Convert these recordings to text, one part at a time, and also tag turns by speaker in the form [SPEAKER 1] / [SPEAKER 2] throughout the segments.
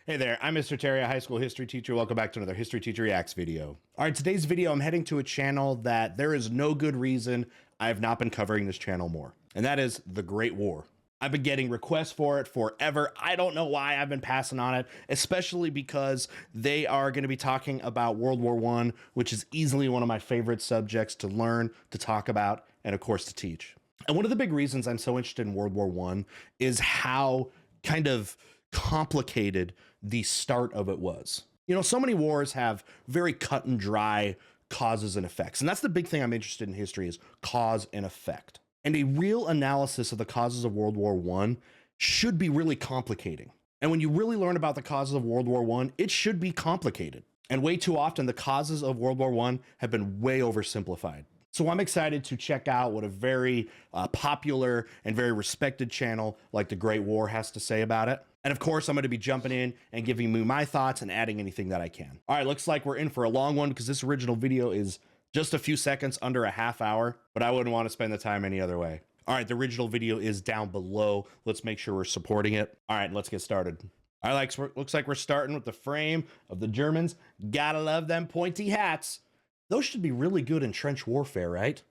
[SPEAKER 1] Hey there, I'm Mr. Terry, a high school history teacher. Welcome back to another History Teacher Reacts video. All right, today's video, I'm heading to a channel that there is no good reason I have not been covering this channel more, and that is the Great War. I've been getting requests for it forever. I don't know why I've been passing on it, especially because they are going to be talking about World War I, which is easily one of my favorite subjects to learn, to talk about, and of course to teach. And one of the big reasons I'm so interested in World War I is how kind of complicated the start of it was. You know, so many wars have very cut and dry causes and effects. And that's the big thing I'm interested in history is cause and effect. And a real analysis of the causes of World War I should be really complicating. And when you really learn about the causes of World War I, it should be complicated. And way too often, the causes of World War I have been way oversimplified. So I'm excited to check out what a very popular and very respected channel like The Great War has to say about it. And of course, I'm going to be jumping in and giving you my thoughts and adding anything that I can. All right, looks like we're in for a long one because this original video is just a few seconds under a half hour, but I wouldn't want to spend the time any other way. All right, the original video is down below. Let's make sure we're supporting it. All right, let's get started. All right, looks like we're starting with the frame of the Germans. Gotta love them pointy hats. Those should be really good in trench warfare, right?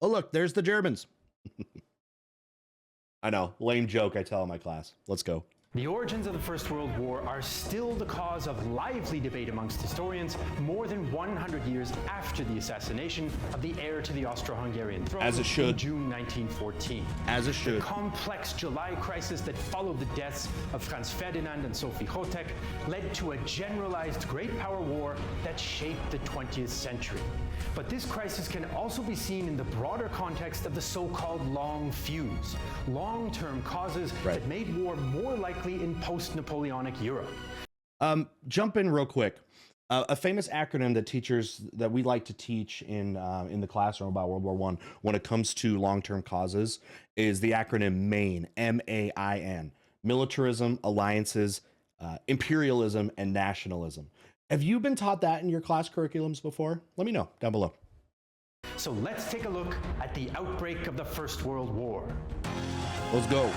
[SPEAKER 1] Oh, look, there's the Germans. I know, lame joke I tell in my class. Let's go.
[SPEAKER 2] The origins of the First World War are still the cause of lively debate amongst historians more than 100 years after the assassination of the heir to the Austro-Hungarian throne
[SPEAKER 1] As it should.
[SPEAKER 2] in June 1914.
[SPEAKER 1] As it should.
[SPEAKER 2] The complex July crisis that followed the deaths of Franz Ferdinand and Sophie Chotek led to a generalized great power war that shaped the 20th century. But this crisis can also be seen in the broader context of the so-called long fuse, long-term causes that made war more likely in post-Napoleonic Europe.
[SPEAKER 1] Jump in real quick. A famous acronym that we like to teach in the classroom about World War I when it comes to long-term causes is the acronym MAIN, M-A-I-N. Militarism, alliances, imperialism, and nationalism. Have you been taught that in your class curriculums before? Let me know down below.
[SPEAKER 2] So let's take a look at the outbreak of the First World War.
[SPEAKER 1] Let's go.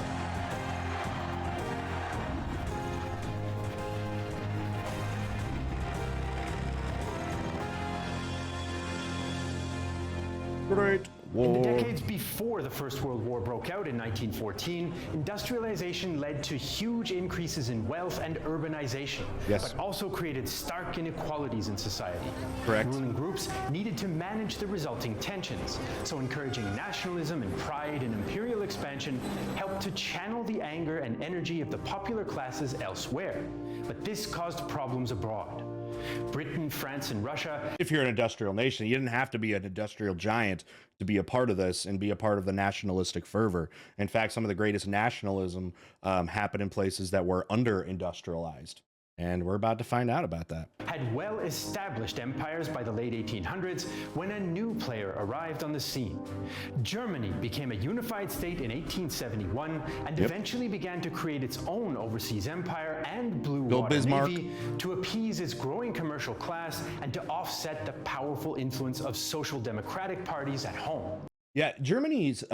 [SPEAKER 1] Great War.
[SPEAKER 2] In the decades before the First World War broke out in 1914, industrialization led to huge increases in wealth and urbanization, but also created stark inequalities in society.
[SPEAKER 1] Correct.
[SPEAKER 2] Ruling groups needed to manage the resulting tensions, so encouraging nationalism and pride in imperial expansion helped to channel the anger and energy of the popular classes elsewhere. But this caused problems abroad. Britain, France, and Russia.
[SPEAKER 1] If you're an industrial nation, you didn't have to be an industrial giant to be a part of this and be a part of the nationalistic fervor. In fact, some of the greatest nationalism happened in places that were under-industrialized. And we're about to find out about that.
[SPEAKER 2] Had well-established empires by the late 1800s when a new player arrived on the scene. Germany became a unified state in 1871 and eventually began to create its own overseas empire and blue water navy to appease its growing commercial class and to offset the powerful influence of social democratic parties at home.
[SPEAKER 1] Yeah, Germany's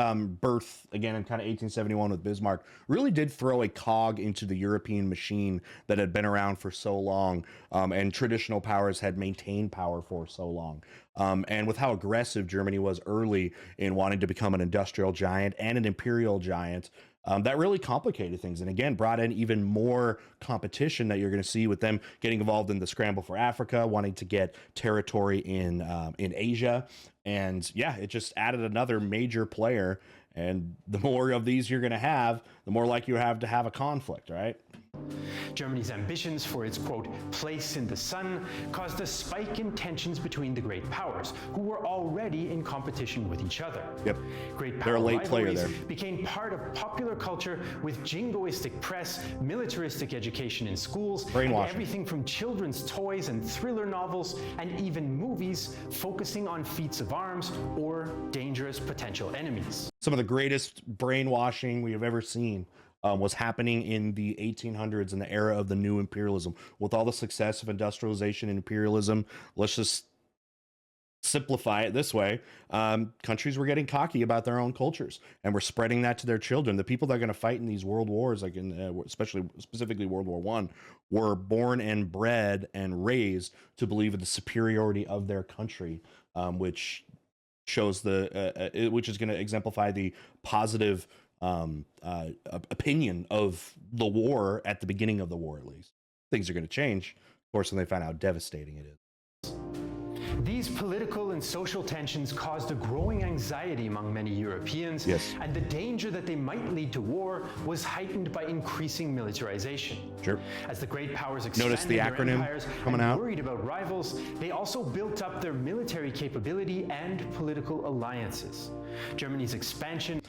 [SPEAKER 1] birth, again, in kind of 1871 with Bismarck, really did throw a cog into the European machine that had been around for so long, and traditional powers had maintained power for so long. And with how aggressive Germany was early in wanting to become an industrial giant and an imperial giant, that really complicated things, and again brought in even more competition that you're going to see with them getting involved in the scramble for Africa, wanting to get territory in Asia, and yeah, it just added another major player. And the more of these you're going to have, the more likely you have to have a conflict, right?
[SPEAKER 2] Germany's ambitions for its, quote, place in the sun caused a spike in tensions between the great powers, who were already in competition with each other. Great power rivalries became part of popular culture with jingoistic press, militaristic education in schools, and everything from children's toys and thriller novels, and even movies focusing on feats of arms or dangerous potential enemies.
[SPEAKER 1] Some of the greatest brainwashing we have ever seen was happening in the 1800s in the era of the new imperialism. With all the success of industrialization and imperialism, let's just simplify it this way, countries were getting cocky about their own cultures and were spreading that to their children. The people that are going to fight in these world wars, like in specifically World War I, were born and bred and raised to believe in the superiority of their country, which shows which is going to exemplify the positive opinion of the war at the beginning of the war. At least things are going to change, of course, when they find out how devastating it is.
[SPEAKER 2] These political and social tensions caused a growing anxiety among many Europeans, and the danger that they might lead to war was heightened by increasing militarization.
[SPEAKER 1] Sure.
[SPEAKER 2] As the great powers expanded
[SPEAKER 1] Notice the acronym
[SPEAKER 2] their empires
[SPEAKER 1] coming
[SPEAKER 2] and
[SPEAKER 1] out.
[SPEAKER 2] worried about rivals, they also built up their military capability and political alliances. Germany's expansion.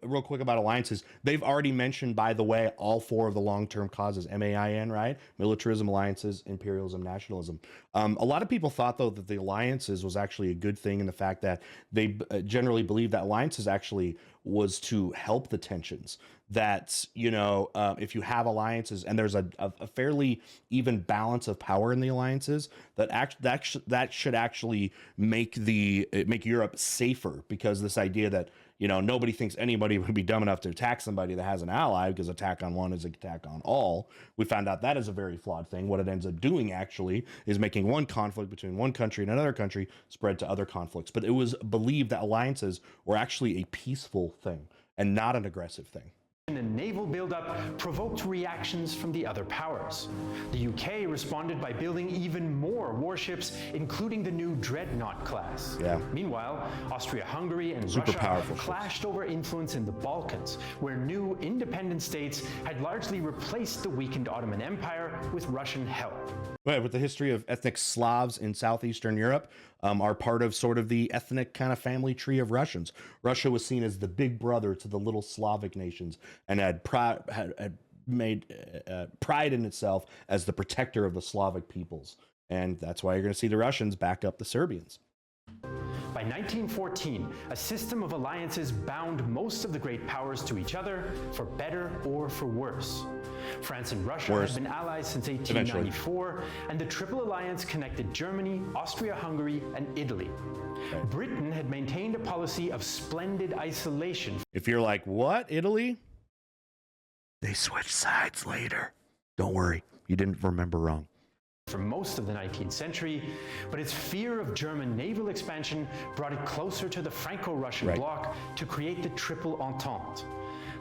[SPEAKER 1] Real quick about alliances. They've already mentioned, by the way, all four of the long-term causes, MAIN, right? Militarism, alliances, imperialism, nationalism. A lot of people thought, though, that the alliances was actually a good thing in the fact that they generally believe that alliances actually was to help the tensions. That, you know, if you have alliances and there's a fairly even balance of power in the alliances, that should actually make Europe safer, because this idea that, you know, nobody thinks anybody would be dumb enough to attack somebody that has an ally, because attack on one is an attack on all. We found out that is a very flawed thing. What it ends up doing actually is making one conflict between one country and another country spread to other conflicts. But it was believed that alliances were actually a peaceful thing and not an aggressive thing.
[SPEAKER 2] And naval buildup provoked reactions from the other powers. The UK responded by building even more warships, including the new Dreadnought class.
[SPEAKER 1] Yeah.
[SPEAKER 2] Meanwhile, Austria-Hungary and
[SPEAKER 1] Super
[SPEAKER 2] Russia
[SPEAKER 1] powerful
[SPEAKER 2] clashed over influence in the Balkans, where new independent states had largely replaced the weakened Ottoman Empire with Russian help.
[SPEAKER 1] Right, with the history of ethnic Slavs in southeastern Europe, are part of sort of the ethnic kind of family tree of Russians. Russia was seen as the big brother to the little Slavic nations, and had made pride in itself as the protector of the Slavic peoples. And that's why you're going to see the Russians back up the Serbians.
[SPEAKER 2] By 1914, a system of alliances bound most of the great powers to each other, for better or for worse. France and Russia had been allies since 1894, and the Triple Alliance connected Germany, Austria-Hungary, and Italy.
[SPEAKER 1] Right.
[SPEAKER 2] Britain had maintained a policy of splendid isolation.
[SPEAKER 1] If you're like, what, Italy? They switched sides later. Don't worry, you didn't remember wrong.
[SPEAKER 2] For most of the 19th century, but its fear of German naval expansion brought it closer to the Franco-Russian bloc to create the Triple Entente.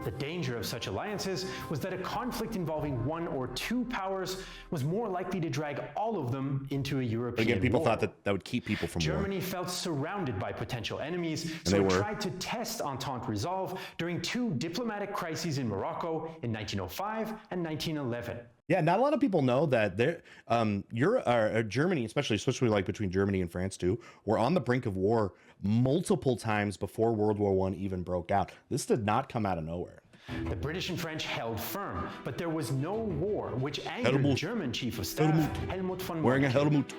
[SPEAKER 2] The danger of such alliances was that a conflict involving one or two powers was more likely to drag all of them into a European war.
[SPEAKER 1] Again, people thought that would keep people from war.
[SPEAKER 2] Germany felt surrounded by potential enemies, so it tried to test Entente resolve during two diplomatic crises in Morocco in 1905 and 1911.
[SPEAKER 1] Yeah, not a lot of people know that Germany, especially like between Germany and France too, were on the brink of war multiple times before World War I even broke out. This did not come out of nowhere.
[SPEAKER 2] The British and French held firm, but there was no war, which angered the German Chief of Staff, Helmut von Moltke.
[SPEAKER 1] Wearing a helmet.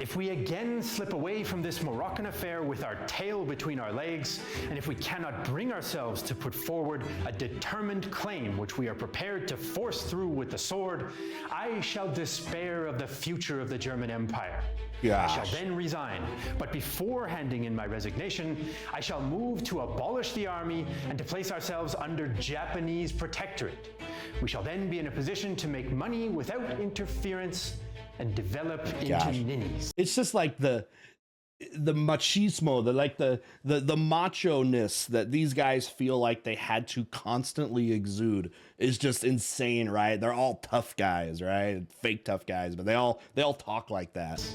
[SPEAKER 2] If we again slip away from this Moroccan affair with our tail between our legs, and if we cannot bring ourselves to put forward a determined claim which we are prepared to force through with the sword, I shall despair of the future of the German Empire.
[SPEAKER 1] Gosh.
[SPEAKER 2] I shall then resign, but before handing in my resignation, I shall move to abolish the army and to place ourselves under Japanese protectorate. We shall then be in a position to make money without interference and develop into ninnies.
[SPEAKER 1] It's just like the machismo, the macho-ness that these guys feel like they had to constantly exude is just insane, right? They're all tough guys, right? Fake tough guys, but they all talk like that.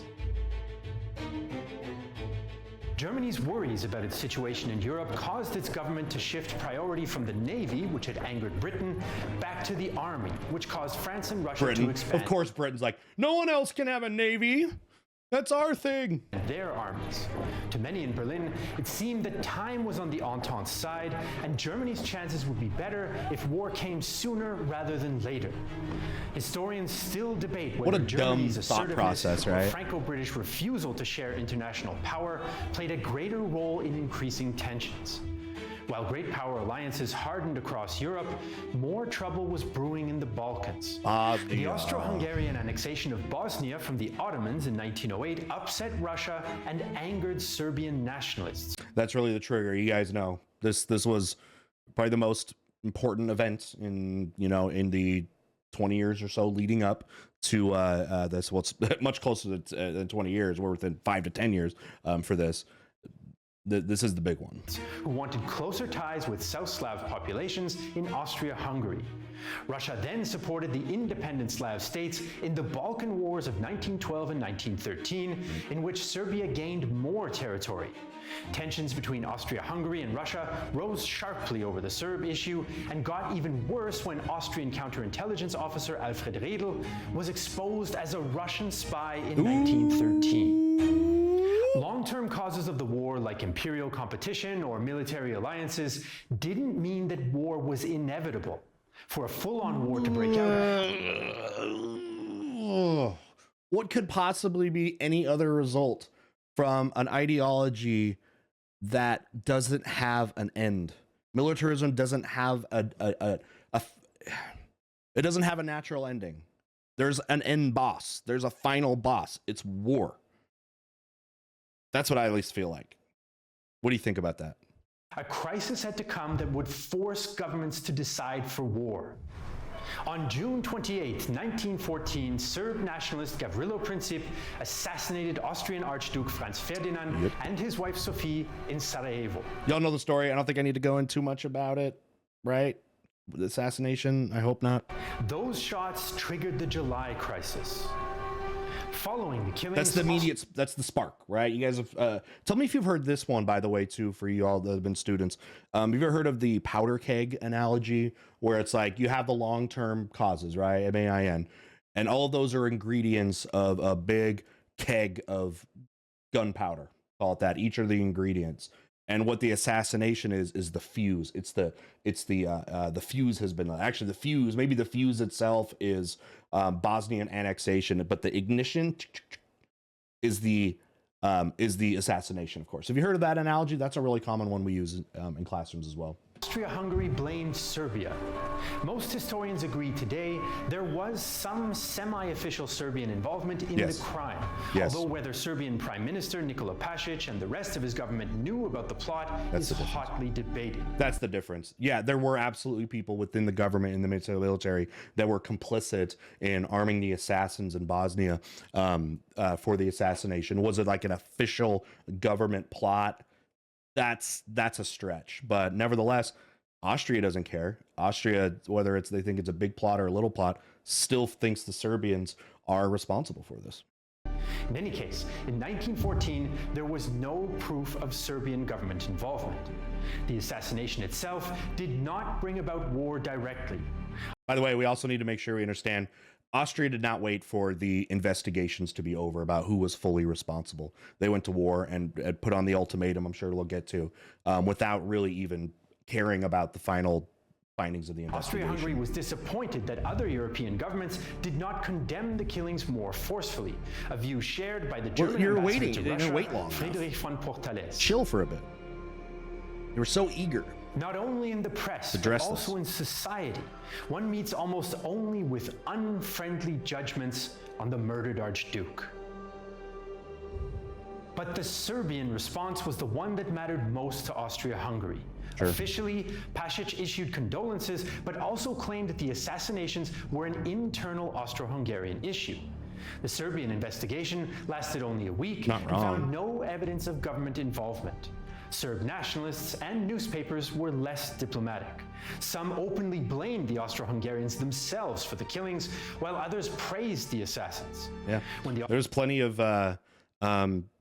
[SPEAKER 2] Germany's worries about its situation in Europe caused its government to shift priority from the Navy, which had angered Britain, back to the Army, which caused France and Russia to expand.
[SPEAKER 1] Of course, Britain's like, no one else can have a Navy. That's our thing.
[SPEAKER 2] Their armies. To many in Berlin, it seemed that time was on the Entente's side, and Germany's chances would be better if war came sooner rather than later. Historians still debate whether Germany's assertiveness or Franco-British refusal to share international power played a greater role in increasing tensions. While great power alliances hardened across Europe, more trouble was brewing in the Balkans. The Austro-Hungarian annexation of Bosnia from the Ottomans in 1908 upset Russia and angered Serbian nationalists.
[SPEAKER 1] That's really the trigger. You guys know this was probably the most important event in in the 20 years or so leading up to this. What's much closer than 20 years. We're within 5 to 10 years for this. This is the big one.
[SPEAKER 2] Who wanted closer ties with South Slav populations in Austria-Hungary. Russia then supported the independent Slav states in the Balkan Wars of 1912 and 1913, in which Serbia gained more territory. Tensions between Austria-Hungary and Russia rose sharply over the Serb issue and got even worse when Austrian counterintelligence officer Alfred Riedel was exposed as a Russian spy in 1913. Long-term causes of the war, like imperial competition or military alliances, didn't mean that war was inevitable. For a full-on war to break out...
[SPEAKER 1] What could possibly be any other result from an ideology that doesn't have an end? Militarism doesn't have it doesn't have a natural ending. There's an end boss. There's a final boss. It's war. That's what I at least feel like. What do you think about that?
[SPEAKER 2] A crisis had to come that would force governments to decide for war. On June 28, 1914, Serb nationalist Gavrilo Princip assassinated Austrian Archduke Franz Ferdinand and his wife Sophie in Sarajevo.
[SPEAKER 1] Y'all know the story. I don't think I need to go in too much about it, right? The assassination, I hope not.
[SPEAKER 2] Those shots triggered the July crisis. Following the killings...
[SPEAKER 1] That's the immediate, that's the spark, right? You guys have, tell me if you've heard this one, by the way, too, for you all that have been students. Have you ever heard of the powder keg analogy, where it's like you have the long-term causes, right? MAIN, and all of those are ingredients of a big keg of gunpowder, call it that. Each are the ingredients. And what the assassination is the fuse. It's the fuse has been, actually the fuse, maybe the fuse itself is Bosnian annexation, but the ignition is the assassination, of course. Have you heard of that analogy? That's a really common one we use in classrooms as well.
[SPEAKER 2] Austria-Hungary blamed Serbia. Most historians agree today there was some semi-official Serbian involvement in the crime. Although whether Serbian Prime Minister Nikola Pasic and the rest of his government knew about the plot is hotly debated.
[SPEAKER 1] That's the difference. Yeah, there were absolutely people within the government, in the military, that were complicit in arming the assassins in Bosnia for the assassination. Was it like an official government plot? That's a stretch, but nevertheless, Austria doesn't care. Austria, whether they think it's a big plot or a little plot, still thinks the Serbians are responsible for this.
[SPEAKER 2] In any case, in 1914, there was no proof of Serbian government involvement. The assassination itself did not bring about war directly.
[SPEAKER 1] By the way, we also need to make sure we understand Austria did not wait for the investigations to be over about who was fully responsible. They went to war and put on the ultimatum, I'm sure we'll get to, without really even caring about the final findings of the investigation.
[SPEAKER 2] Austria-Hungary was disappointed that other European governments did not condemn the killings more forcefully, a view shared by the German ambassador to Russia,
[SPEAKER 1] wait long
[SPEAKER 2] Friedrich von Portales.
[SPEAKER 1] Chill for a bit. You were so eager.
[SPEAKER 2] Not only in the press, but also in society, one meets almost only with unfriendly judgments on the murdered Archduke. But the Serbian response was the one that mattered most to Austria-Hungary. Officially, Pasic issued condolences, but also claimed that the assassinations were an internal Austro-Hungarian issue. The Serbian investigation lasted only a week and found no evidence of government involvement. Serb nationalists and newspapers were less diplomatic. Some openly blamed the Austro-Hungarians themselves for the killings, while others praised the assassins.
[SPEAKER 1] Yeah, there's plenty of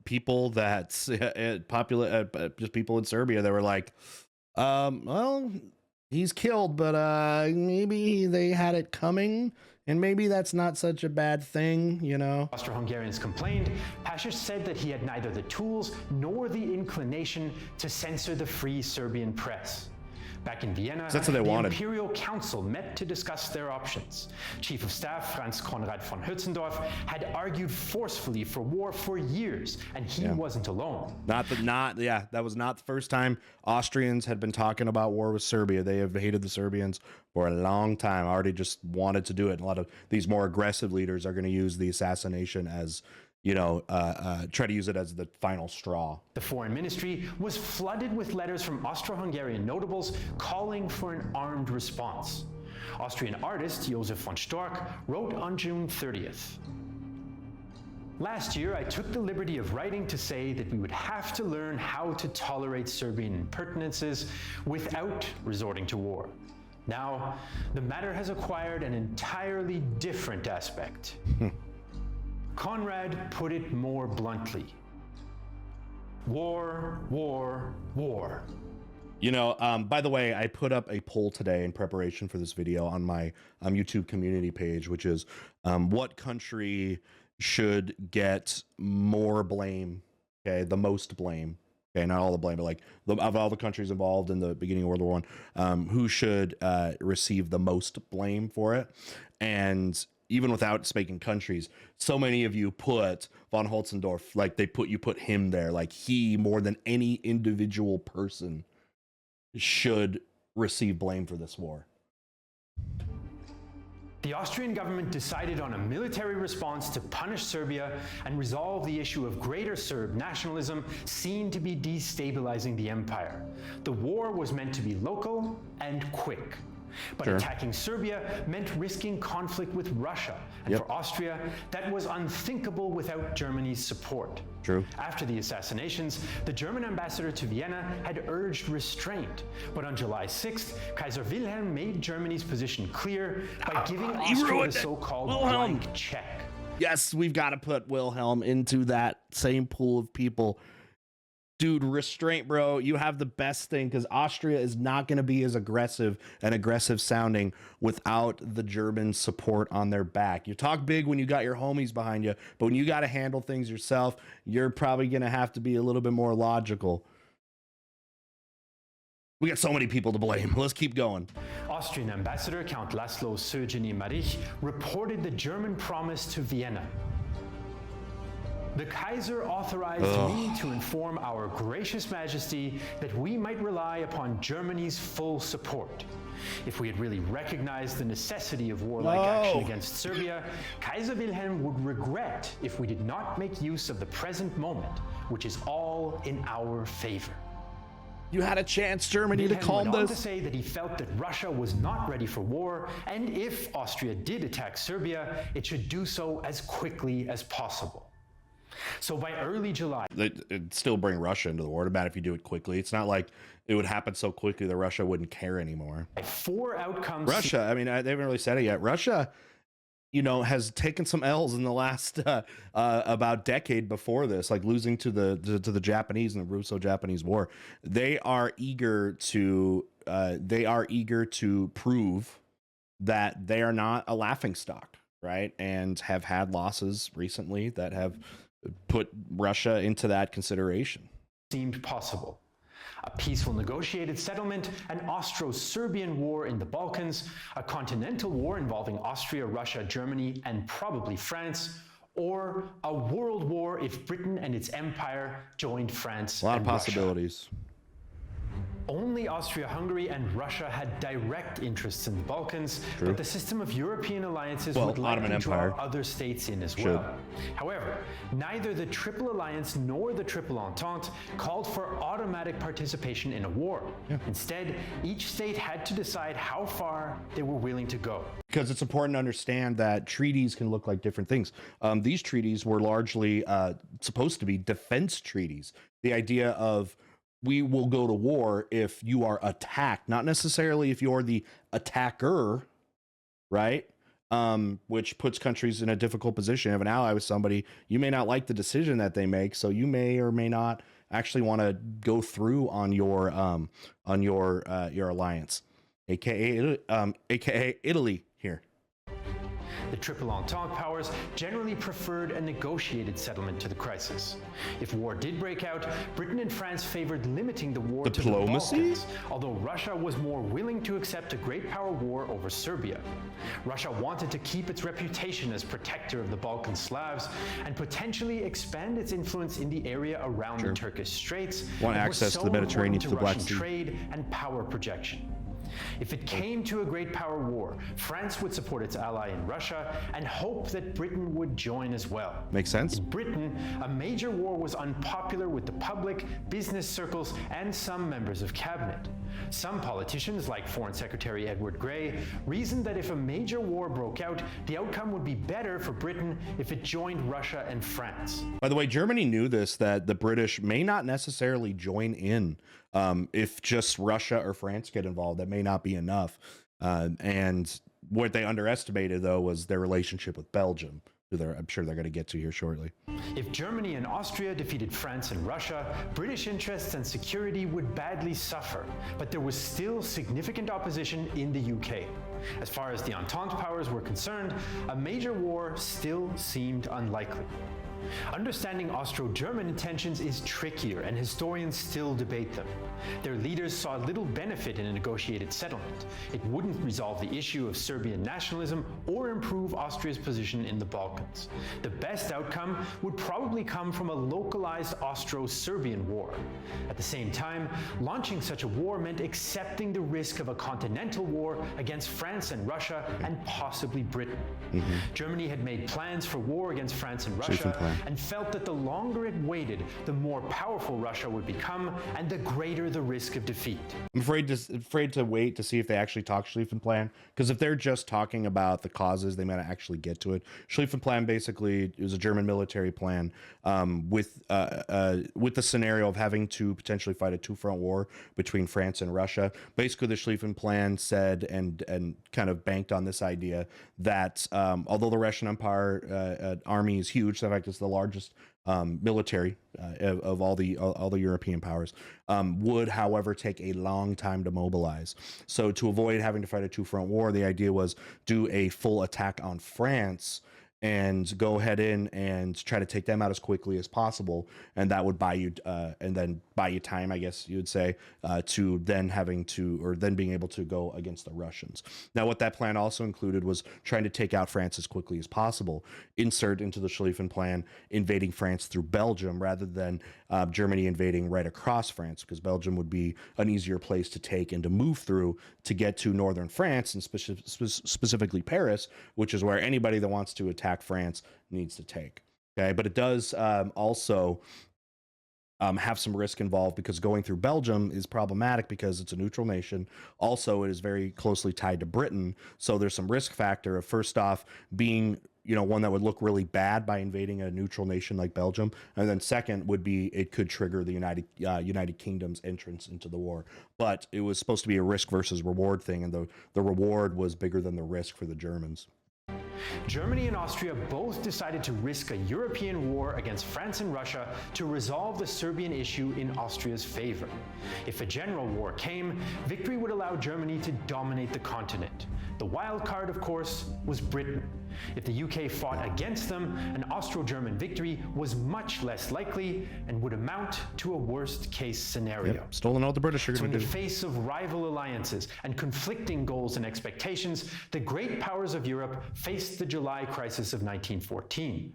[SPEAKER 1] people that's just people in Serbia that were like, well, he's killed, but maybe they had it coming. And maybe that's not such a bad thing, you know?
[SPEAKER 2] Austro-Hungarians complained. Pasic said that he had neither the tools nor the inclination to censor the free Serbian press. Back in Vienna,
[SPEAKER 1] that's what they
[SPEAKER 2] the
[SPEAKER 1] wanted.
[SPEAKER 2] Imperial Council met to discuss their options. Chief of Staff Franz Conrad von Hötzendorf had argued forcefully for war for years, and he wasn't alone.
[SPEAKER 1] That was not the first time Austrians had been talking about war with Serbia. They have hated the Serbians for a long time, already just wanted to do it. A lot of these more aggressive leaders are going to use the assassination as, try to use it as the final straw.
[SPEAKER 2] The foreign ministry was flooded with letters from Austro-Hungarian notables calling for an armed response. Austrian artist Josef von Storch wrote on June 30th. Last year, I took the liberty of writing to say that we would have to learn how to tolerate Serbian impertinences without resorting to war. Now, the matter has acquired an entirely different aspect. Conrad put it more bluntly. War, war, war.
[SPEAKER 1] By the way, I put up a poll today in preparation for this video on my YouTube community page, which is what country should get more blame, okay, the most blame, okay, not all the blame, but like of all the countries involved in the beginning of World War I, who should receive the most blame for it. And even without speaking countries, so many of you put von Holzendorf, like you put him there, like he more than any individual person should receive blame for this war.
[SPEAKER 2] The Austrian government decided on a military response to punish Serbia and resolve the issue of greater Serb nationalism seen to be destabilizing the empire. The war was meant to be local and quick. But attacking Serbia meant risking conflict with Russia. And for Austria, that was unthinkable without Germany's support. After the assassinations, the German ambassador to Vienna had urged restraint. But on July 6th, Kaiser Wilhelm made Germany's position clear by giving Austria the so-called blank check.
[SPEAKER 1] Yes, we've got to put Wilhelm into that same pool of people. Dude, restraint, bro. You have the best thing, because Austria is not going to be as aggressive sounding without the German support on their back. You talk big when you got your homies behind you, but when you got to handle things yourself, you're probably going to have to be a little bit more logical. We got so many people to blame. Let's keep going.
[SPEAKER 2] Austrian ambassador Count Laszlo Szögyeni-Marich reported the German promise to Vienna. The Kaiser authorized me to inform our gracious majesty that we might rely upon Germany's full support. If we had really recognized the necessity of warlike action against Serbia, Kaiser Wilhelm would regret if we did not make use of the present moment, which is all in our favor.
[SPEAKER 1] You had a chance, Germany, to calm
[SPEAKER 2] this.
[SPEAKER 1] Went on
[SPEAKER 2] to say that he felt that Russia was not ready for war, and if Austria did attack Serbia, it should do so as quickly as possible. So by early July,
[SPEAKER 1] it'd still bring Russia into the war. About if you do it quickly, it's not like it would happen so quickly that Russia wouldn't care anymore.
[SPEAKER 2] Four outcomes.
[SPEAKER 1] Russia, I mean, they haven't really said it yet. Russia, has taken some L's in the last about decade before this, like losing to the Japanese in the Russo-Japanese War. They are eager to prove that they are not a laughingstock, right? And have had losses recently that have put Russia into that consideration.
[SPEAKER 2] Seemed possible. A peaceful negotiated settlement, an Austro-Serbian war in the Balkans, a continental war involving Austria, Russia, Germany, and probably France, or a world war if Britain and its empire joined France.
[SPEAKER 1] A lot of possibilities.
[SPEAKER 2] Only Austria-Hungary and Russia had direct interests in the Balkans, but the system of European alliances would likely draw other states in as well. However, neither the Triple Alliance nor the Triple Entente called for automatic participation in a war. Instead, each state had to decide how far they were willing to go.
[SPEAKER 1] Because it's important to understand that treaties can look like different things. These treaties were largely supposed to be defense treaties. The idea of we will go to war if you are attacked, not necessarily if you're the attacker, right? Which puts countries in a difficult position. You have an ally with somebody, you may not like the decision that they make, so you may or may not actually want to go through on your alliance, aka Italy here.
[SPEAKER 2] The Triple Entente powers generally preferred a negotiated settlement to the crisis. If war did break out, Britain and France favored limiting the war to the Balkans, although Russia was more willing to accept a great power war over Serbia. Russia wanted to keep its reputation as protector of the Balkan Slavs and potentially expand its influence in the area around the Turkish Straits.
[SPEAKER 1] Want access to the Mediterranean, to the Black Sea.
[SPEAKER 2] Trade and power projection. If it came to a great power war, France would support its ally in Russia and hope that Britain would join as well.
[SPEAKER 1] Makes sense.
[SPEAKER 2] In Britain, a major war was unpopular with the public, business circles, and some members of cabinet. Some politicians, like Foreign Secretary Edward Grey, reasoned that if a major war broke out, the outcome would be better for Britain if it joined Russia and France.
[SPEAKER 1] By the way, Germany knew this, that the British may not necessarily join in. If just Russia or France get involved, that may not be enough. And what they underestimated, though, was their relationship with Belgium, who I'm sure they're going to get to here shortly.
[SPEAKER 2] If Germany and Austria defeated France and Russia, British interests and security would badly suffer, but there was still significant opposition in the UK. As far as the Entente powers were concerned, a major war still seemed unlikely. Understanding Austro-German intentions is trickier, and historians still debate them. Their leaders saw little benefit in a negotiated settlement. It wouldn't resolve the issue of Serbian nationalism or improve Austria's position in the Balkans. The best outcome would probably come from a localized Austro-Serbian war. At the same time, launching such a war meant accepting the risk of a continental war against France and Russia and possibly Britain. Germany had made plans for war against France and Russia and felt that the longer it waited, the more powerful Russia would become and the greater the risk of defeat.
[SPEAKER 1] I'm afraid to wait to see if they actually talk Schlieffenplan, because if they're just talking about the causes, they might not actually get to it. Schlieffenplan basically is a German military plan with the scenario of having to potentially fight a two-front war between France and Russia. Basically, the Schlieffenplan said and kind of banked on this idea that although the Russian Empire army is huge, in fact, it's the largest military of all the European powers, would, however, take a long time to mobilize. So to avoid having to fight a two-front war, the idea was do a full attack on France and go ahead in and try to take them out as quickly as possible, and that would buy you time, I guess you would say, to then being able to go against the Russians. Now, what that plan also included was trying to take out France as quickly as possible. Insert into the Schlieffen plan invading France through Belgium rather than Germany invading right across France, because Belgium would be an easier place to take and to move through to get to northern France, and specifically Paris, which is where anybody that wants to attack France needs to take. Okay, but it does also have some risk involved, because going through Belgium is problematic because it's a neutral nation. Also, it is very closely tied to Britain, so there's some risk factor of, first off, being one that would look really bad by invading a neutral nation like Belgium, and then second would be it could trigger the United Kingdom's entrance into the war. But it was supposed to be a risk versus reward thing, and the reward was bigger than the risk for the Germans.
[SPEAKER 2] Germany and Austria both decided to risk a European war against France and Russia to resolve the Serbian issue in Austria's favor. If a general war came, victory would allow Germany to dominate the continent. The wild card, of course, was Britain. If the UK fought against them, an Austro-German victory was much less likely and would amount to a worst-case scenario.
[SPEAKER 1] Yep. Stolen all the British are going to do.
[SPEAKER 2] In the face of rival alliances and conflicting goals and expectations, the great powers of Europe faced the July crisis of 1914.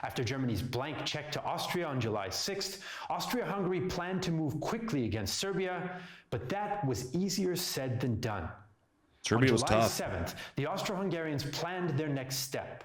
[SPEAKER 2] After Germany's blank check to Austria on July 6th, Austria-Hungary planned to move quickly against Serbia, but that was easier said than done.
[SPEAKER 1] Serbia was tough.
[SPEAKER 2] On July 7th, the Austro-Hungarians planned their next step.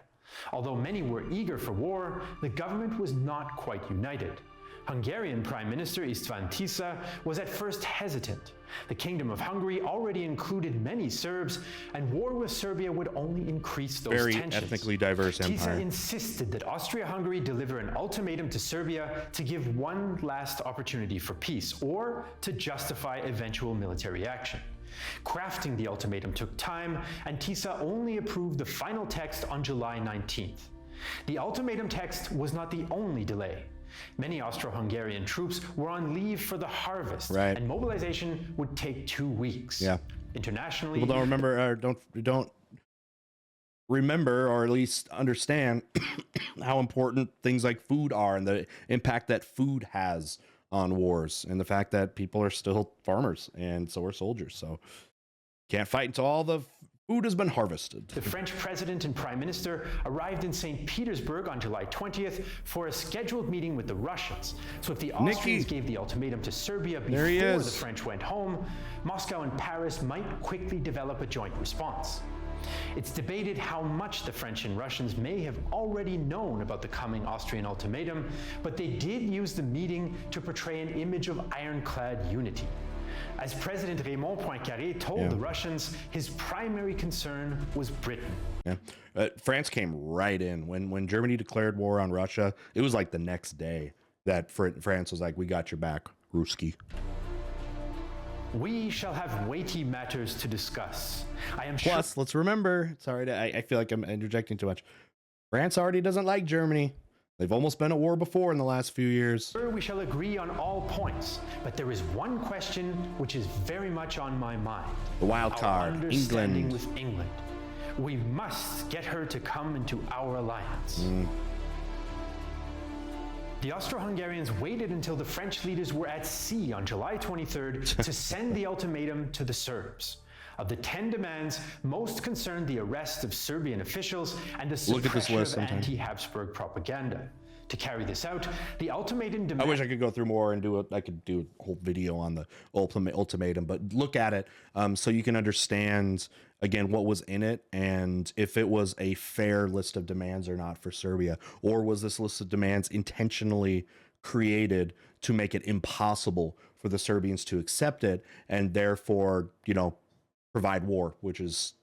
[SPEAKER 2] Although many were eager for war, the government was not quite united. Hungarian Prime Minister István Tisza was at first hesitant. The Kingdom of Hungary already included many Serbs, and war with Serbia would only increase those
[SPEAKER 1] very
[SPEAKER 2] tensions.
[SPEAKER 1] Ethnically diverse empire.
[SPEAKER 2] Tisza insisted that Austria-Hungary deliver an ultimatum to Serbia to give one last opportunity for peace, or to justify eventual military action. Crafting the ultimatum took time, and Tisza only approved the final text on July 19th. The ultimatum text was not the only delay. Many Austro-Hungarian troops were on leave for the harvest, and mobilization would take 2 weeks.
[SPEAKER 1] Yeah.
[SPEAKER 2] Internationally,
[SPEAKER 1] people don't remember, don't remember, or at least understand, how important things like food are and the impact that food has on wars, and the fact that people are still farmers and so are soldiers. So can't fight until all the food has been harvested.
[SPEAKER 2] The French president and prime minister arrived in St. Petersburg on July 20th for a scheduled meeting with the Russians. So if the Austrians gave the ultimatum to Serbia before the French went home, Moscow and Paris might quickly develop a joint response. It's debated how much the French and Russians may have already known about the coming Austrian ultimatum, but they did use the meeting to portray an image of ironclad unity. As President Raymond Poincaré told the Russians, his primary concern was Britain.
[SPEAKER 1] France came right in. When Germany declared war on Russia, it was like the next day that France was like, we got your back, Ruski.
[SPEAKER 2] We shall have weighty matters to discuss. I am
[SPEAKER 1] Plus, let's remember, sorry, I feel like I'm interjecting too much. France already doesn't like Germany. They've almost been at war before in the last few years.
[SPEAKER 2] Sure, we shall agree on all points, but there is one question which is very much on my mind.
[SPEAKER 1] The wild card, England.
[SPEAKER 2] With England. We must get her to come into our alliance. The Austro-Hungarians waited until the French leaders were at sea on July 23rd to send the ultimatum to the Serbs. Of the 10 demands, most concerned the arrest of Serbian officials and the suppression of anti-Habsburg propaganda. To carry this out, the ultimatum
[SPEAKER 1] I wish I could go through more and I could do a whole video on the ultimatum, but look at it so you can understand, again, what was in it and if it was a fair list of demands or not for Serbia, or was this list of demands intentionally created to make it impossible for the Serbians to accept it and therefore, provide war, which is,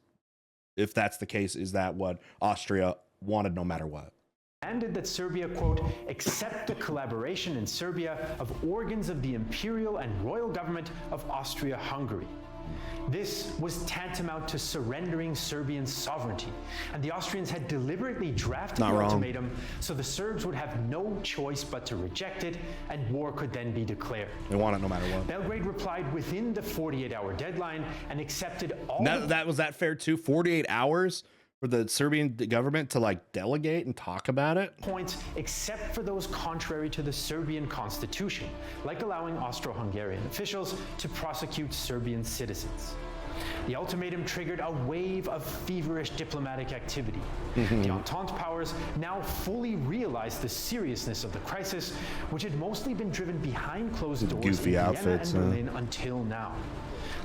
[SPEAKER 1] if that's the case, is that what Austria wanted no matter what?
[SPEAKER 2] Demanded that Serbia, quote, accept the collaboration in Serbia of organs of the imperial and royal government of Austria-Hungary. This was tantamount to surrendering Serbian sovereignty, and the Austrians had deliberately drafted the ultimatum so the Serbs would have no choice but to reject it, and war could then be declared.
[SPEAKER 1] They want it no matter what.
[SPEAKER 2] Belgrade replied within the 48-hour deadline and accepted all.
[SPEAKER 1] That was that fair too? 48 hours for the Serbian government to delegate and talk about it?
[SPEAKER 2] Points except for those contrary to the Serbian constitution, like allowing Austro-Hungarian officials to prosecute Serbian citizens. The ultimatum triggered a wave of feverish diplomatic activity. The Entente powers now fully realized the seriousness of the crisis, which had mostly been driven behind closed doors in Vienna and Berlin until now.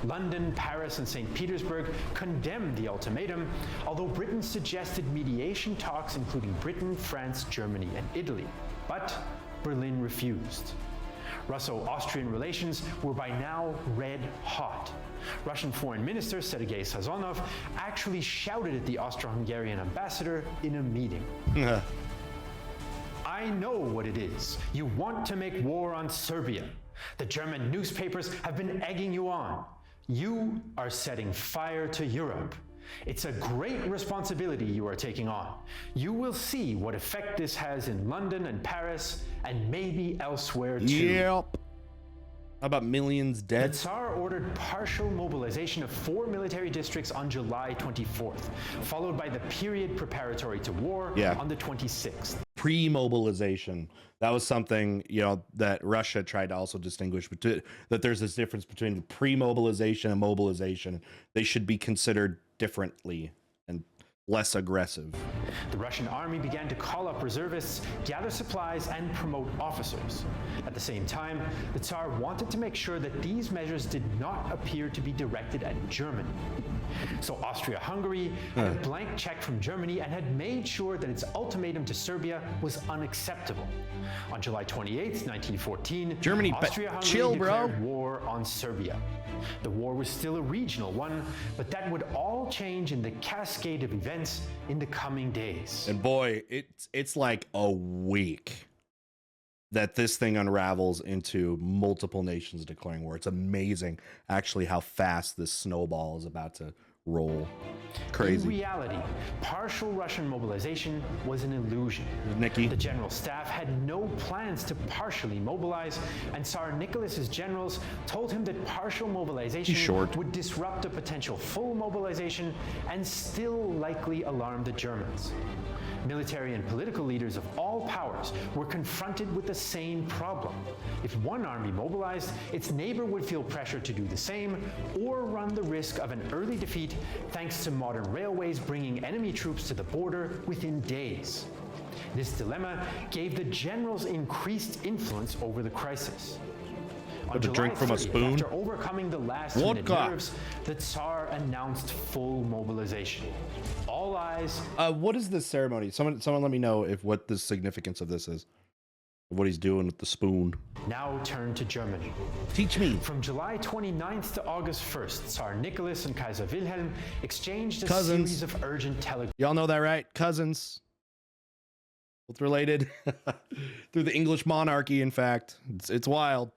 [SPEAKER 2] London, Paris, and St. Petersburg condemned the ultimatum, although Britain suggested mediation talks including Britain, France, Germany, and Italy. But Berlin refused. Russo-Austrian relations were by now red hot. Russian Foreign Minister Sergei Sazonov actually shouted at the Austro-Hungarian ambassador in a meeting. I know what it is. You want to make war on Serbia. The German newspapers have been egging you on. You are setting fire to Europe. It's a great responsibility you are taking on. You will see what effect this has in London and Paris, and maybe elsewhere too.
[SPEAKER 1] Yep. How about millions dead?
[SPEAKER 2] The Tsar ordered partial mobilization of 4 military districts on July 24th, followed by the period preparatory to war on the 26th.
[SPEAKER 1] Pre-mobilization. That was something, that Russia tried to also distinguish, but that there's this difference between pre-mobilization and mobilization. They should be considered differently and less aggressive.
[SPEAKER 2] The Russian army began to call up reservists, gather supplies, and promote officers. At the same time, the Tsar wanted to make sure that these measures did not appear to be directed at Germany. So Austria-Hungary had a blank check from Germany and had made sure that its ultimatum to Serbia was unacceptable. On July 28, 1914,
[SPEAKER 1] Germany,
[SPEAKER 2] Austria-Hungary declared war on Serbia. The war was still a regional one, but that would all change in the cascade of events in the coming days.
[SPEAKER 1] And boy, it's like a week that this thing unravels into multiple nations declaring war. It's amazing, actually, how fast this snowball is about to role.
[SPEAKER 2] In
[SPEAKER 1] Crazy.
[SPEAKER 2] reality, partial Russian mobilization was an illusion.
[SPEAKER 1] Nikki.
[SPEAKER 2] The general staff had no plans to partially mobilize, and Tsar Nicholas's generals told him that partial mobilization would disrupt a potential full mobilization and still likely alarm the Germans. Military and political leaders of all powers were confronted with the same problem. If one army mobilized, its neighbor would feel pressure to do the same or run the risk of an early defeat thanks to modern railways bringing enemy troops to the border within days. This dilemma gave the generals increased influence over the crisis. On July
[SPEAKER 1] drink from
[SPEAKER 2] 30th,
[SPEAKER 1] a spoon?
[SPEAKER 2] after overcoming the last-minute nerves, the Tsar announced full mobilization. All eyes.
[SPEAKER 1] What is this ceremony? Someone let me know what the significance of this is. What he's doing with the spoon.
[SPEAKER 2] Now turn to Germany.
[SPEAKER 1] Teach me.
[SPEAKER 2] From July 29th to August 1st, Tsar Nicholas and Kaiser Wilhelm exchanged a series of urgent telegrams.
[SPEAKER 1] Y'all know that, right? Cousins. Both related through the English monarchy, in fact. It's wild.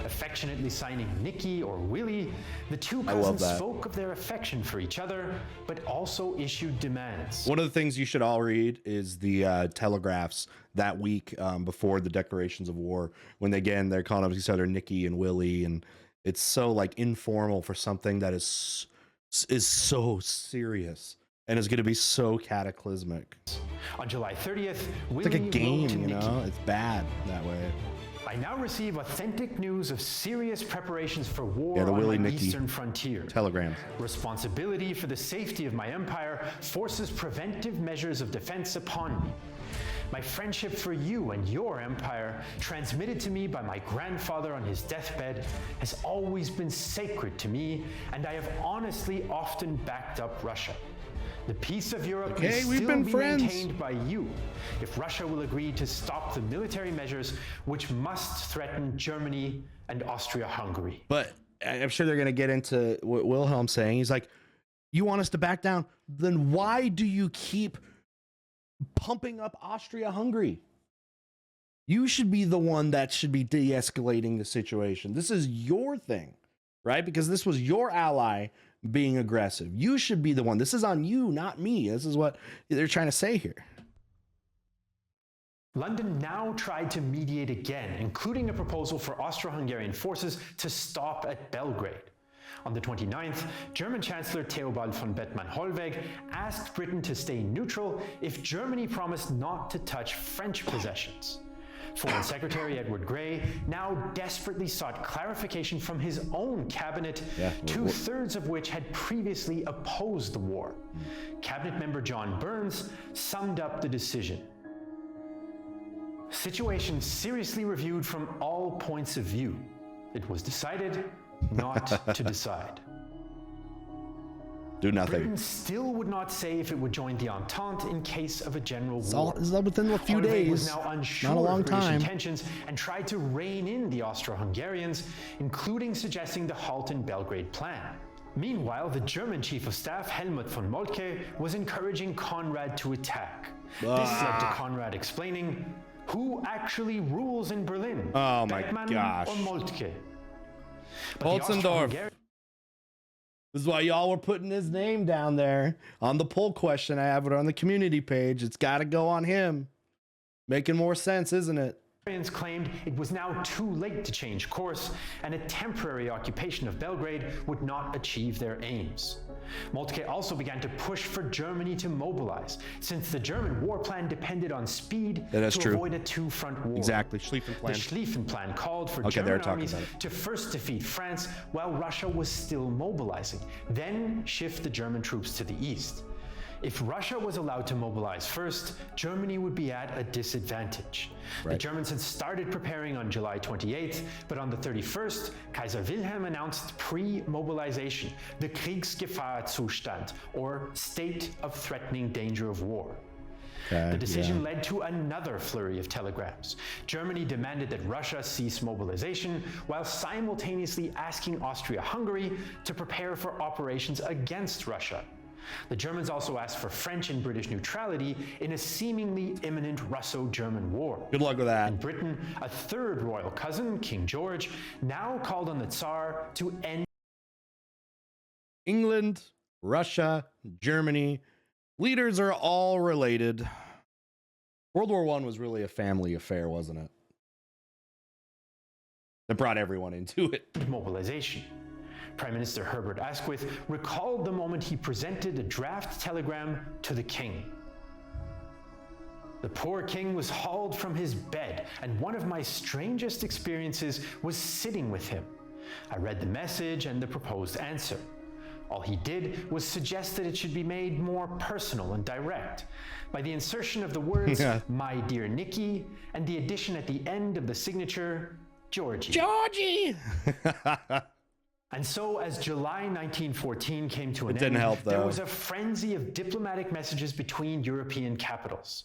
[SPEAKER 2] Affectionately signing Nicky or Willie, the two cousins spoke of their affection for each other, but also issued demands.
[SPEAKER 1] One of the things you should all read is the telegraphs that week before the declarations of war, when they're calling up each other Nicky and Willie, and it's so like informal for something that is so serious. And it's going to be so cataclysmic.
[SPEAKER 2] On July 30th,
[SPEAKER 1] it's like a game, you know? It's bad that way.
[SPEAKER 2] I now receive authentic news of serious preparations for war on the eastern frontier.
[SPEAKER 1] Telegrams.
[SPEAKER 2] Responsibility for the safety of my empire forces preventive measures of defense upon me. My friendship for you and your empire, transmitted to me by my grandfather on his deathbed, has always been sacred to me, and I have honestly often backed up Russia. The peace of Europe may still be maintained by you if Russia will agree to stop the military measures which must threaten Germany and Austria-Hungary.
[SPEAKER 1] But I'm sure they're going to get into what Wilhelm's saying. He's like, you want us to back down? Then why do you keep pumping up Austria-Hungary? You should be the one that should be de-escalating the situation. This is your thing, right? Because this was your ally being aggressive. You should be the one. This is on you, not me. This is what they're trying to say here.
[SPEAKER 2] London now tried to mediate again, including a proposal for Austro-Hungarian forces to stop at Belgrade. On the 29th, German Chancellor Theobald von Bethmann-Hollweg asked Britain to stay neutral if Germany promised not to touch French possessions. Foreign Secretary Edward Grey now desperately sought clarification from his own cabinet, two-thirds of which had previously opposed the war. Cabinet member John Burns summed up the decision. Situation seriously reviewed from all points of view. It was decided not to decide.
[SPEAKER 1] Do nothing.
[SPEAKER 2] Britain still would not say if it would join the Entente in case of a general war.
[SPEAKER 1] It's all within a few days.
[SPEAKER 2] Was now unsure
[SPEAKER 1] not a long
[SPEAKER 2] of British
[SPEAKER 1] time.
[SPEAKER 2] intentions and tried to rein in the Austro-Hungarians, including suggesting the halt in Belgrade plan. Meanwhile, the German Chief of Staff, Helmut von Moltke, was encouraging Conrad to attack. This led to Conrad explaining, who actually rules in Berlin?
[SPEAKER 1] Oh my
[SPEAKER 2] Beckmann
[SPEAKER 1] gosh.
[SPEAKER 2] or Moltke?
[SPEAKER 1] Holzendorf. This is why y'all were putting his name down there on the poll question. I have it on the community page. It's got to go on him. Making more sense, isn't it?
[SPEAKER 2] Claimed it was now too late to change course, and a temporary occupation of Belgrade would not achieve their aims. Moltke also began to push for Germany to mobilize, since the German war plan depended on speed to avoid a two-front war.
[SPEAKER 1] Exactly, Schlieffen Plan.
[SPEAKER 2] The Schlieffen Plan called for German armies to first defeat France while Russia was still mobilizing, then shift the German troops to the east. If Russia was allowed to mobilize first, Germany would be at a disadvantage. The Germans had started preparing on July 28th, but on the 31st, Kaiser Wilhelm announced pre-mobilization, the Kriegsgefahrzustand, or state of threatening danger of war. The decision led to another flurry of telegrams. Germany demanded that Russia cease mobilization, while simultaneously asking Austria-Hungary to prepare for operations against Russia. The Germans also asked for French and British neutrality in a seemingly imminent Russo-German war.
[SPEAKER 1] Good luck with that.
[SPEAKER 2] In Britain, a third royal cousin, King George, now called on the Tsar to end.
[SPEAKER 1] England Russia, Germany. Leaders are all related. World War I was really a family affair, wasn't it? That brought everyone into it.
[SPEAKER 2] Mobilization. Prime Minister Herbert Asquith recalled the moment he presented a draft telegram to the king. The poor king was hauled from his bed, and one of my strangest experiences was sitting with him. I read the message and the proposed answer. All he did was suggest that it should be made more personal and direct by the insertion of the words, my dear Nicky, and the addition at the end of the signature, Georgie.
[SPEAKER 1] Georgie!
[SPEAKER 2] And so, as July 1914 came to an
[SPEAKER 1] end,
[SPEAKER 2] there was a frenzy of diplomatic messages between European capitals.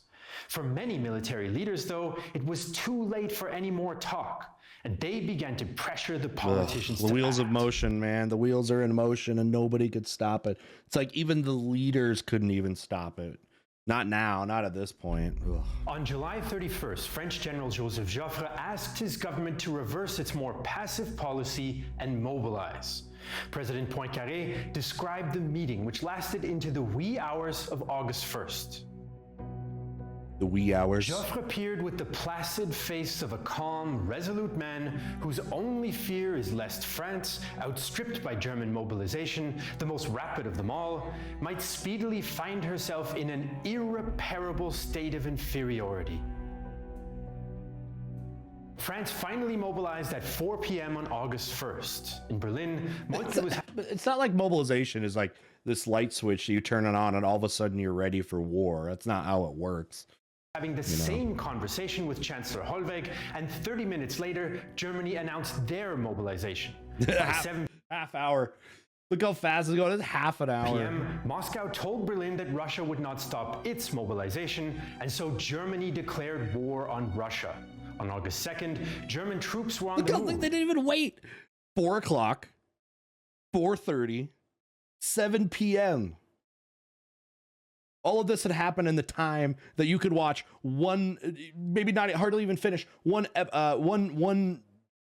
[SPEAKER 2] For many military leaders, though, it was too late for any more talk, and they began to pressure the politicians to
[SPEAKER 1] The wheels
[SPEAKER 2] act.
[SPEAKER 1] of motion, man. The wheels are in motion, and nobody could stop it. It's like even the leaders couldn't even stop it. Not now, not at this point. Ugh.
[SPEAKER 2] On July 31st, French General Joseph Joffre asked his government to reverse its more passive policy and mobilize. President Poincaré described the meeting, which lasted into the wee hours of August 1st.
[SPEAKER 1] The wee hours.
[SPEAKER 2] Joffre appeared with the placid face of a calm, resolute man whose only fear is lest France, outstripped by German mobilization, the most rapid of them all, might speedily find herself in an irreparable state of inferiority. France finally mobilized at 4 p.m. on August 1st. In Berlin,
[SPEAKER 1] It's not like mobilization is like this light switch you turn it on and all of a sudden you're ready for war. That's not how it works.
[SPEAKER 2] Having the same conversation with Chancellor Hollweg, and 30 minutes later, Germany announced their mobilization. By 7
[SPEAKER 1] half hour. Look how fast it's going. It's half an hour.
[SPEAKER 2] p.m., Moscow told Berlin that Russia would not stop its mobilization, and so Germany declared war on Russia. On August 2nd, German troops were on the move.
[SPEAKER 1] They didn't even wait. 4 o'clock, 4:30, 7 p.m. All of this had happened in the time that you could watch one, maybe not hardly even finish one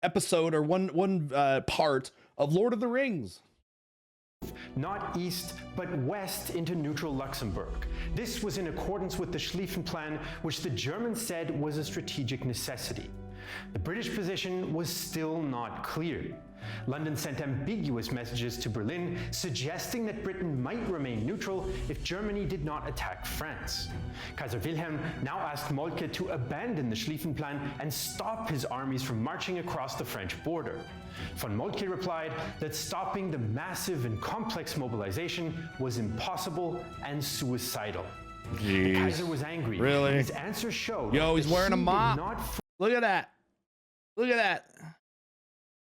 [SPEAKER 1] episode or one part of Lord of the Rings.
[SPEAKER 2] Not east, but west into neutral Luxembourg. This was in accordance with the Schlieffen Plan, which the Germans said was a strategic necessity. The British position was still not clear. London sent ambiguous messages to Berlin, suggesting that Britain might remain neutral if Germany did not attack France. Kaiser Wilhelm now asked Moltke to abandon the Schlieffen Plan and stop his armies from marching across the French border. Von Moltke replied that stopping the massive and complex mobilization was impossible and suicidal.
[SPEAKER 1] Jeez.
[SPEAKER 2] The Kaiser was angry.
[SPEAKER 1] Really?
[SPEAKER 2] His answer showed
[SPEAKER 1] He's
[SPEAKER 2] that
[SPEAKER 1] wearing a
[SPEAKER 2] he did
[SPEAKER 1] mop.
[SPEAKER 2] not
[SPEAKER 1] Look at that. Look at that.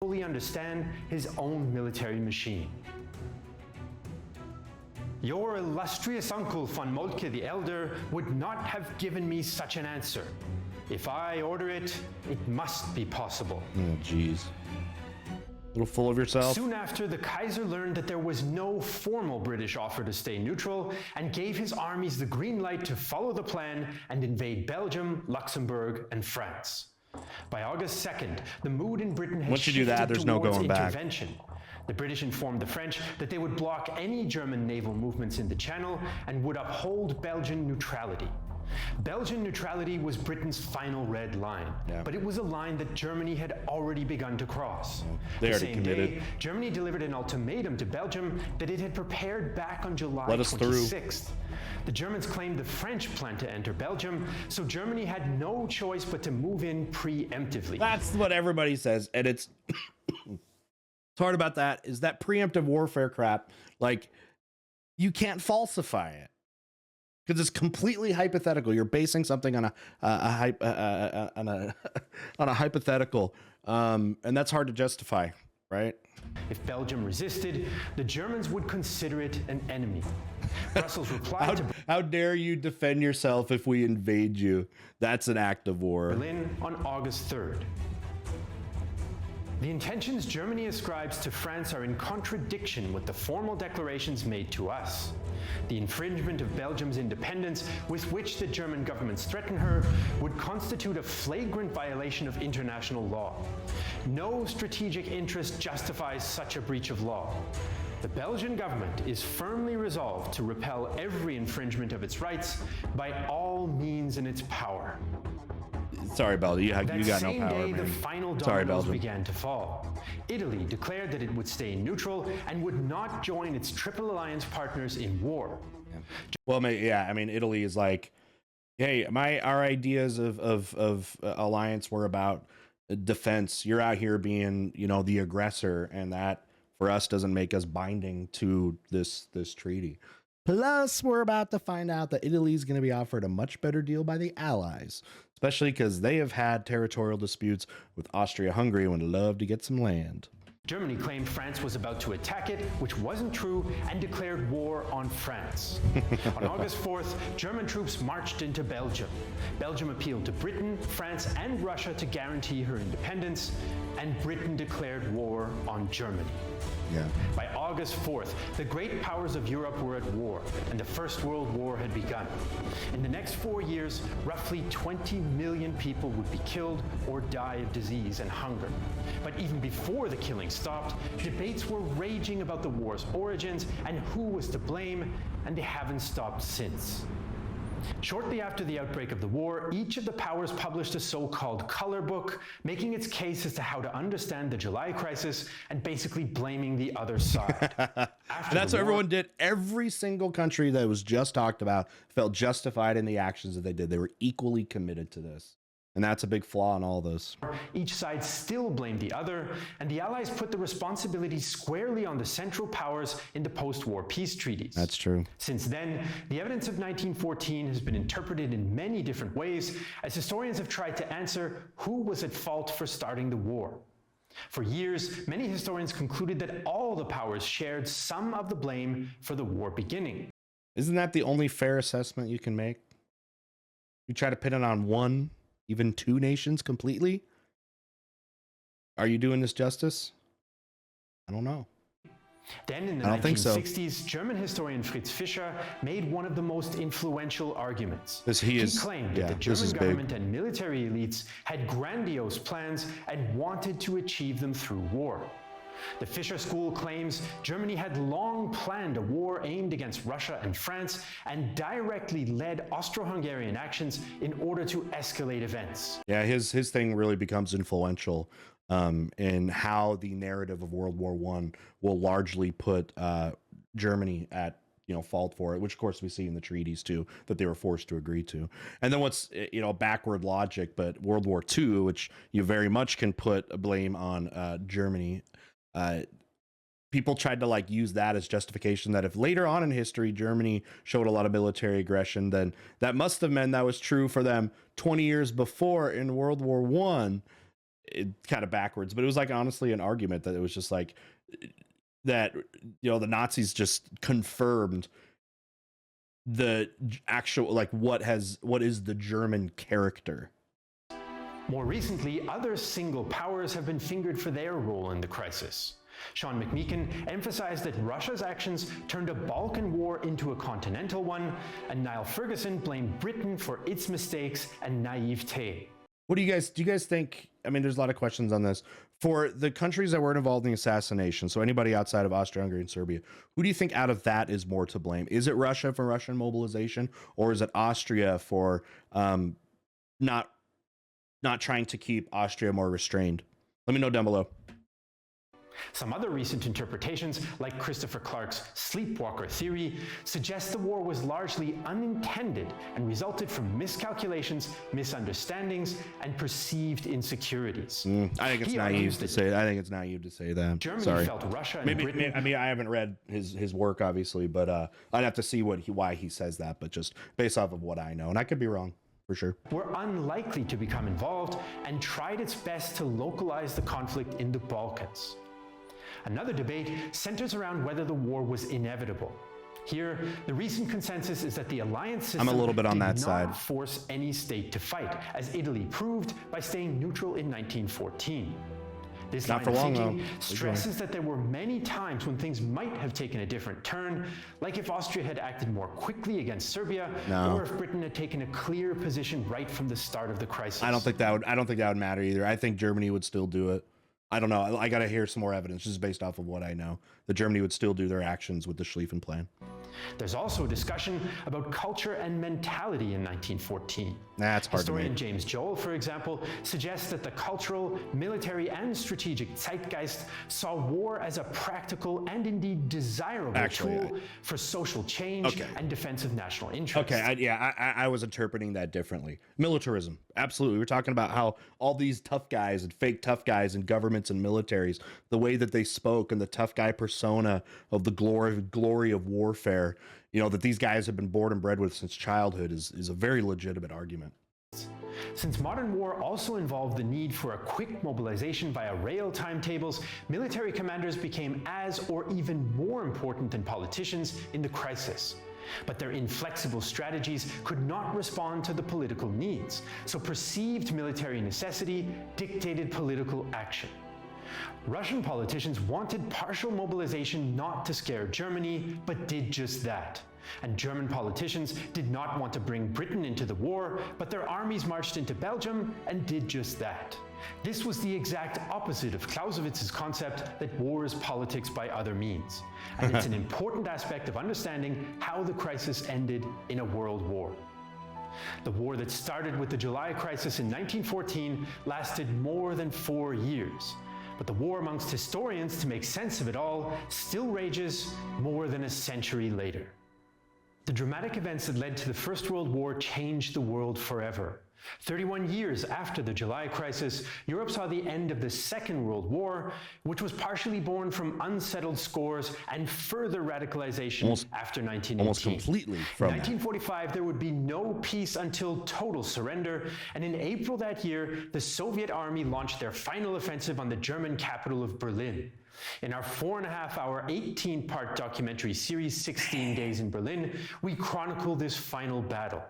[SPEAKER 2] fully understand his own military machine. Your illustrious uncle von Moltke the Elder would not have given me such an answer. If I order it, it must be possible.
[SPEAKER 1] Oh, jeez. A little full of yourself.
[SPEAKER 2] Soon after, the Kaiser learned that there was no formal British offer to stay neutral and gave his armies the green light to follow the plan and invade Belgium, Luxembourg, and France. By August 2nd, the mood in Britain had
[SPEAKER 1] Once you do that,
[SPEAKER 2] shifted
[SPEAKER 1] there's no
[SPEAKER 2] towards
[SPEAKER 1] going back.
[SPEAKER 2] intervention. The British informed the French that they would block any German naval movements in the Channel and would uphold Belgian neutrality. Belgian neutrality was Britain's final red line, but it was a line that Germany had already begun to cross.
[SPEAKER 1] They
[SPEAKER 2] The
[SPEAKER 1] already
[SPEAKER 2] same
[SPEAKER 1] committed.
[SPEAKER 2] day, Germany delivered an ultimatum to Belgium that it had prepared back on July
[SPEAKER 1] Let us through.
[SPEAKER 2] 26th. The Germans claimed the French planned to enter Belgium, so Germany had no choice but to move in preemptively.
[SPEAKER 1] That's what everybody says, and it's hard about that is that preemptive warfare crap. Like, you can't falsify it because it's completely hypothetical. You're basing something on a hypothetical, and that's hard to justify, right?
[SPEAKER 2] If Belgium resisted, the Germans would consider it an enemy. Brussels replied to
[SPEAKER 1] How dare you defend yourself if we invade you? That's an act of war.
[SPEAKER 2] Berlin on August 3rd. The intentions Germany ascribes to France are in contradiction with the formal declarations made to us. The infringement of Belgium's independence, with which the German governments threaten her, would constitute a flagrant violation of international law. No strategic interest justifies such a breach of law. The Belgian government is firmly resolved to repel every infringement of its rights by all means in its power.
[SPEAKER 1] Sorry, Belgium, you got no power,
[SPEAKER 2] That same day,
[SPEAKER 1] man.
[SPEAKER 2] the final
[SPEAKER 1] Sorry,
[SPEAKER 2] dominoes
[SPEAKER 1] Belgium.
[SPEAKER 2] began to fall. Italy declared that it would stay neutral and would not join its Triple Alliance partners in war.
[SPEAKER 1] Yeah. Well, yeah, I mean, Italy is like, hey, our ideas of alliance were about defense. You're out here being, you know, the aggressor, and that for us doesn't make us binding to this treaty. Plus, we're about to find out that Italy is going to be offered a much better deal by the Allies, especially because they have had territorial disputes with Austria-Hungary and would love to get some land.
[SPEAKER 2] Germany claimed France was about to attack it, which wasn't true, and declared war on France. On August 4th, German troops marched into Belgium. Belgium appealed to Britain, France, and Russia to guarantee her independence, and Britain declared war on Germany.
[SPEAKER 1] Yeah.
[SPEAKER 2] By August 4th, the great powers of Europe were at war, and the First World War had begun. In the next 4 years, roughly 20 million people would be killed or die of disease and hunger. But even before the killing stopped, debates were raging about the war's origins and who was to blame, and they haven't stopped since. Shortly after the outbreak of the war, each of the powers published a so-called color book, making its case as to how to understand the July crisis and basically blaming the other side.
[SPEAKER 1] That's what everyone did. Every single country that was just talked about felt justified in the actions that they did. They were equally committed to this. And that's a big flaw in all this.
[SPEAKER 2] Each side still blamed the other, and the Allies put the responsibility squarely on the Central Powers in the post-war peace treaties.
[SPEAKER 1] That's true.
[SPEAKER 2] Since then, the evidence of 1914 has been interpreted in many different ways, as historians have tried to answer who was at fault for starting the war. For years, many historians concluded that all the powers shared some of the blame for the war beginning.
[SPEAKER 1] Isn't that the only fair assessment you can make? You try to pin it on one, even two nations completely? Are you doing this justice? I don't know.
[SPEAKER 2] Then in the 1960s, German historian Fritz Fischer made one of the most influential arguments. He claimed that the German government and military elites had grandiose plans and wanted to achieve them through war. The Fischer School claims Germany had long planned a war aimed against Russia and France and directly led Austro-Hungarian actions in order to escalate events.
[SPEAKER 1] Yeah, his thing really becomes influential in how the narrative of World War I will largely put Germany at fault for it, which of course we see in the treaties too, that they were forced to agree to. And then what's, backward logic, but World War II, which you very much can put a blame on Germany, people tried to use that as justification that if later on in history Germany showed a lot of military aggression, then that must have meant that was true for them 20 years before in World War I. It kind of backwards, but it was honestly an argument that it was just that the Nazis just confirmed the actual what is the German character.
[SPEAKER 2] More recently, other single powers have been fingered for their role in the crisis. Sean McMeekin emphasized that Russia's actions turned a Balkan war into a continental one, and Niall Ferguson blamed Britain for its mistakes and naivete.
[SPEAKER 1] What do you guys think? I mean, there's a lot of questions on this. For the countries that weren't involved in the assassination, so anybody outside of Austria-Hungary and Serbia, who do you think out of that is more to blame? Is it Russia for Russian mobilization, or is it Austria for not trying to keep Austria more restrained? Let me know down below.
[SPEAKER 2] Some other recent interpretations, like Christopher Clark's sleepwalker theory, suggest the war was largely unintended and resulted from miscalculations, misunderstandings, and perceived insecurities.
[SPEAKER 1] I think it's naive to say. I think it's naive to say that.
[SPEAKER 2] Germany felt Russia and Britain.
[SPEAKER 1] I mean, I haven't read his work obviously, but I'd have to see why he says that. But just based off of what I know, and I could be wrong. For sure.
[SPEAKER 2] Were unlikely to become involved and tried its best to localize the conflict in the Balkans. Another debate centers around whether the war was inevitable. Here, the recent consensus is that the alliance system
[SPEAKER 1] I'm a little bit on that
[SPEAKER 2] did
[SPEAKER 1] side.
[SPEAKER 2] not force any state to fight, as Italy proved by staying neutral in 1914. This
[SPEAKER 1] Not
[SPEAKER 2] line
[SPEAKER 1] for
[SPEAKER 2] of
[SPEAKER 1] long,
[SPEAKER 2] thinking
[SPEAKER 1] though.
[SPEAKER 2] stresses that there were many times when things might have taken a different turn, like if Austria had acted more quickly against Serbia, or if Britain had taken a clear position right from the start of the crisis.
[SPEAKER 1] I don't think that would matter either. I think Germany would still do it. I don't know. I got to hear some more evidence just based off of what I know that Germany would still do their actions with the Schlieffen Plan.
[SPEAKER 2] There's also a discussion about culture and mentality in 1914.
[SPEAKER 1] That's hard
[SPEAKER 2] Historian
[SPEAKER 1] to make.
[SPEAKER 2] James Joel, for example, suggests that the cultural, military, and strategic zeitgeist saw war as a practical and indeed desirable tool for social change and defense of national interests.
[SPEAKER 1] Okay, I was interpreting that differently. Militarism, absolutely. We're talking about how all these tough guys and fake tough guys in governments and militaries, the way that they spoke and the tough guy persona of the glory of warfare, you know, that these guys have been born and bred with since childhood is a very legitimate argument.
[SPEAKER 2] Since modern war also involved the need for a quick mobilization via rail timetables, military commanders became as or even more important than politicians in the crisis. But their inflexible strategies could not respond to the political needs, so perceived military necessity dictated political action. Russian politicians wanted partial mobilization not to scare Germany, but did just that. And German politicians did not want to bring Britain into the war, but their armies marched into Belgium and did just that. This was the exact opposite of Clausewitz's concept that war is politics by other means. And it's an important aspect of understanding how the crisis ended in a world war. The war that started with the July crisis in 1914 lasted more than 4 years. But the war amongst historians to make sense of it all still rages more than a century later. The dramatic events that led to the First World War changed the world forever. 31 years after the July crisis, Europe saw the end of the Second World War, which was partially born from unsettled scores and further radicalization after 1918.
[SPEAKER 1] Almost completely from
[SPEAKER 2] In 1945, there would be no peace until total surrender, and in April that year, the Soviet army launched their final offensive on the German capital of Berlin. In our 4.5-hour, 18-part documentary series, 16 Days in Berlin, we chronicle this final battle.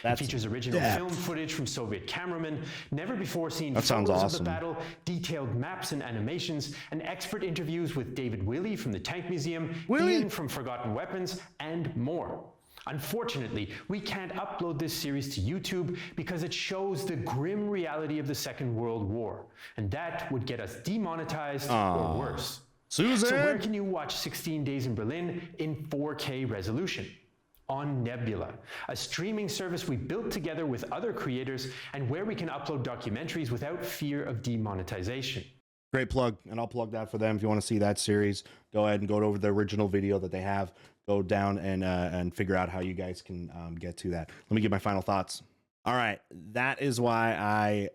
[SPEAKER 2] It features original film footage from Soviet cameramen, never before seen photos of the battle, detailed maps and animations, and expert interviews with David Willey from the Tank Museum, Ian from Forgotten Weapons, and more. Unfortunately, we can't upload this series to YouTube because it shows the grim reality of the Second World War, and that would get us demonetized or worse.
[SPEAKER 1] Susan!
[SPEAKER 2] So where can you watch 16 Days in Berlin in 4K resolution? On Nebula, a streaming service we built together with other creators and where we can upload documentaries without fear of demonetization.
[SPEAKER 1] Great plug, and I'll plug that for them. If you want to see that series, go ahead and go over the original video that they have. Go down and figure out how you guys can get to that. Let me give my final thoughts. All right, that is why I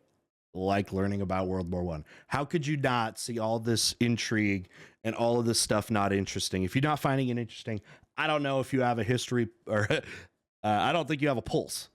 [SPEAKER 1] like learning about World War I. How could you not see all this intrigue and all of this stuff not interesting? If you're not finding it interesting, I don't know if you have a history or I don't think you have a pulse.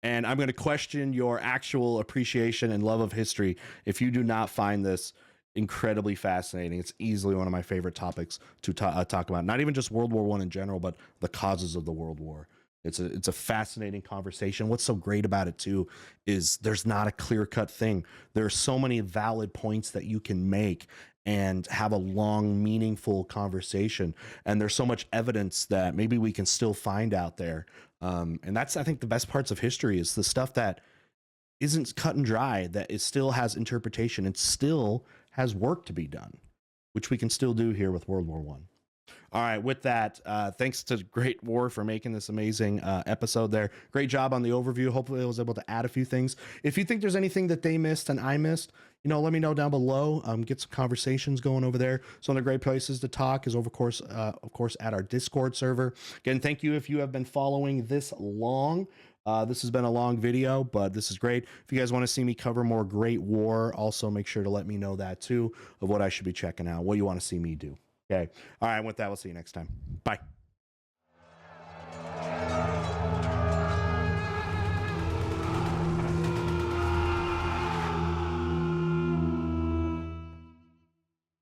[SPEAKER 1] And I'm going to question your actual appreciation and love of history if you do not find this incredibly fascinating. It's easily one of my favorite topics to talk about. Not even just World War I in general, but the causes of the World War. It's a fascinating conversation. What's so great about it too is there's not a clear-cut thing. There are so many valid points that you can make and have a long, meaningful conversation. And there's so much evidence that maybe we can still find out there. And that's, I think, the best parts of history is the stuff that isn't cut and dry, that it still has interpretation and still has work to be done, which we can still do here with World War I. All right, with that, thanks to Great War for making this amazing episode there. Great job on the overview. Hopefully I was able to add a few things. If you think there's anything that they missed and I missed, you know, let me know down below. Get some conversations going over there. Some of the great places to talk is, of course, at our Discord server. Again, thank you if you have been following this long. This has been a long video, but this is great. If you guys want to see me cover more Great War, also make sure to let me know that too, of what I should be checking out, what you want to see me do. Okay. All right. With that, we'll see you next time. Bye.